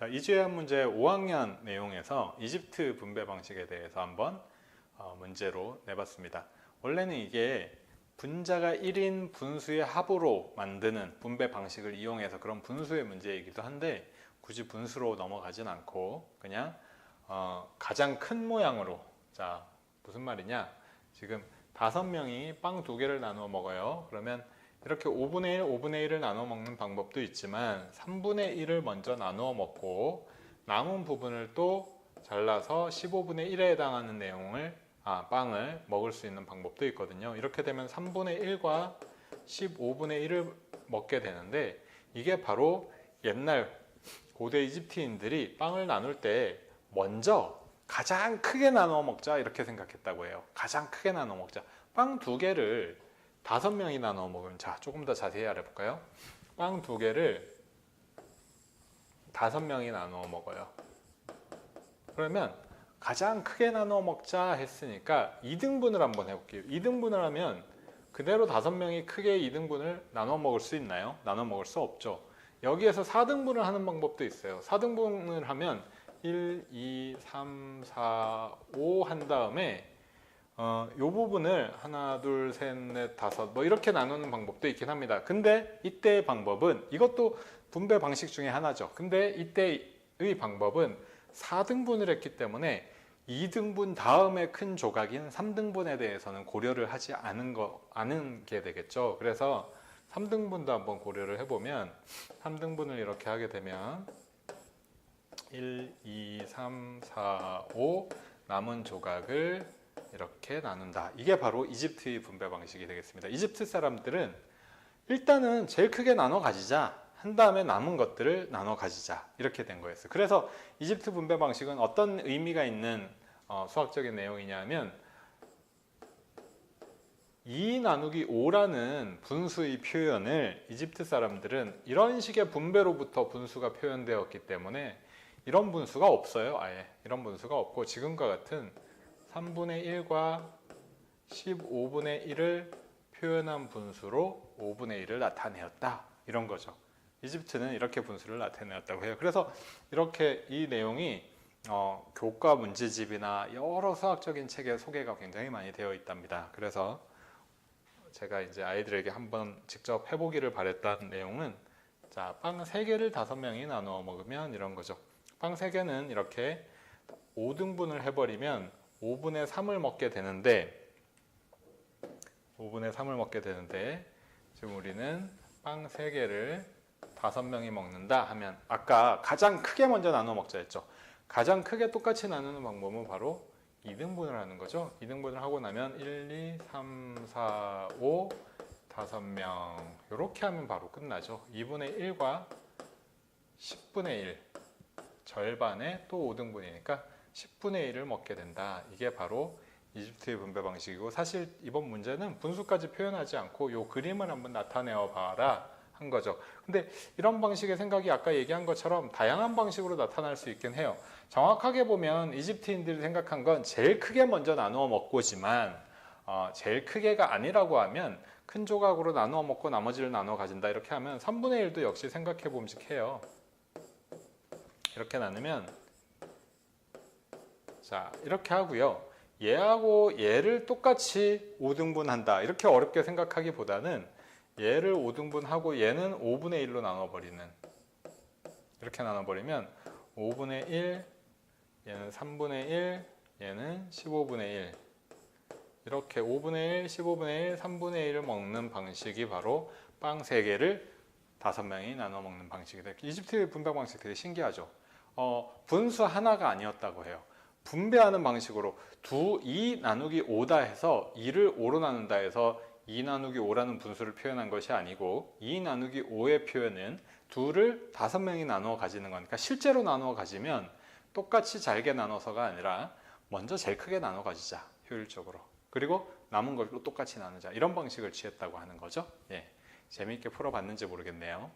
자, 이주연 문제 5학년 내용에서 이집트 분배 방식에 대해서 한번 문제로 내봤습니다. 원래는 이게 분자가 1인 분수의 합으로 만드는 분배 방식을 이용해서 그런 분수의 문제이기도 한데 굳이 분수로 넘어가진 않고 그냥 가장 큰 모양으로, 자 무슨 말이냐, 지금 5명이 빵 2개를 나누어 먹어요. 그러면 이렇게 5분의 1, 5분의 1을 나눠 먹는 방법도 있지만 3분의 1을 먼저 나누어 먹고 남은 부분을 또 잘라서 15분의 1에 해당하는 빵을 먹을 수 있는 방법도 있거든요. 이렇게 되면 3분의 1과 15분의 1을 먹게 되는데, 이게 바로 옛날 고대 이집트인들이 빵을 나눌 때 먼저 가장 크게 나눠 먹자 이렇게 생각했다고 해요. 가장 크게 나눠 먹자. 빵 2개를 5명이 나눠 먹으면, 자 조금 더 자세히 알아볼까요? 빵 2개를 5명이 나눠 먹어요. 그러면 가장 크게 나눠 먹자 했으니까 2등분을 한번 해볼게요. 2등분을 하면 그대로 5명이 크게 2등분을 나눠 먹을 수 있나요? 나눠 먹을 수 없죠. 여기에서 4등분을 하는 방법도 있어요. 4등분을 하면 1, 2, 3, 4, 5 한 다음에 요 부분을 하나, 둘, 셋, 넷, 다섯 뭐 이렇게 나누는 방법도 있긴 합니다. 근데 이때의 방법은, 이것도 분배 방식 중에 하나죠. 근데 이때의 방법은 4등분을 했기 때문에 2등분 다음에 큰 조각인 3등분에 대해서는 고려를 하지 않은 게 되겠죠. 그래서 3등분도 한번 고려를 해보면, 3등분을 이렇게 하게 되면 1, 2, 3, 4, 5 남은 조각을 이렇게 나눈다. 이게 바로 이집트의 분배 방식이 되겠습니다. 이집트 사람들은 일단은 제일 크게 나눠 가지자 한 다음에 남은 것들을 나눠 가지자 이렇게 된 거였어요. 그래서 이집트 분배 방식은 어떤 의미가 있는 수학적인 내용이냐면, 2 나누기 5라는 분수의 표현을 이집트 사람들은 이런 식의 분배로부터 분수가 표현되었기 때문에 이런 분수가 없어요. 아예 이런 분수가 없고, 지금과 같은 3분의 1과 15분의 1을 표현한 분수로 5분의 1을 나타내었다, 이런 거죠. 이집트는 이렇게 분수를 나타내었다고 해요. 그래서 이렇게 이 내용이 교과 문제집이나 여러 수학적인 책에 소개가 굉장히 많이 되어 있답니다. 그래서 제가 이제 아이들에게 한번 직접 해보기를 바랬던 내용은, 자, 빵 3개를 5명이 나누어 먹으면 이런 거죠. 빵 3개는 이렇게 5등분을 해버리면 5분의 3을 먹게 되는데, 5분의 3을 먹게 되는데, 지금 우리는 빵 3개를 5명이 먹는다 하면, 아까 가장 크게 먼저 나눠 먹자 했죠. 가장 크게 똑같이 나누는 방법은 바로 2등분을 하는 거죠. 2등분을 하고 나면 1, 2, 3, 4, 5, 5명 이렇게 하면 바로 끝나죠. 2분의 1과 10분의 1 절반에 또 5등분이니까 10분의 1을 먹게 된다. 이게 바로 이집트의 분배 방식이고, 사실 이번 문제는 분수까지 표현하지 않고 이 그림을 한번 나타내어 봐라 한 거죠. 근데 이런 방식의 생각이 아까 얘기한 것처럼 다양한 방식으로 나타날 수 있긴 해요. 정확하게 보면 이집트인들이 생각한 건 제일 크게 먼저 나누어 먹고지만, 제일 크게가 아니라고 하면 큰 조각으로 나누어 먹고 나머지를 나누어 가진다 이렇게 하면 3분의 1도 역시 생각해 봄직해요. 이렇게 나누면, 자 이렇게 하고요. 얘하고 얘를 똑같이 5등분 한다 이렇게 어렵게 생각하기보다는 얘를 5등분 하고 얘는 5분의 1로 나눠버리는, 이렇게 나눠버리면 5분의 1, 얘는 3분의 1, 얘는 15분의 1, 이렇게 5분의 1, 15분의 1, 3분의 1을 먹는 방식이 바로 빵 3개를 5명이 나눠 먹는 방식이다. 이집트의 분배 방식 되게 신기하죠. 분수 하나가 아니었다고 해요. 분배하는 방식으로 2 나누기 5다 해서 2를 5로 나눈다 해서 2 나누기 5라는 분수를 표현한 것이 아니고, 2 나누기 5의 표현은 2를 5명이 나누어 가지는 거니까, 실제로 나누어 가지면 똑같이 잘게 나눠서가 아니라 먼저 제일 크게 나눠 가지자, 효율적으로. 그리고 남은 걸로 똑같이 나누자, 이런 방식을 취했다고 하는 거죠. 예, 재미있게 풀어봤는지 모르겠네요.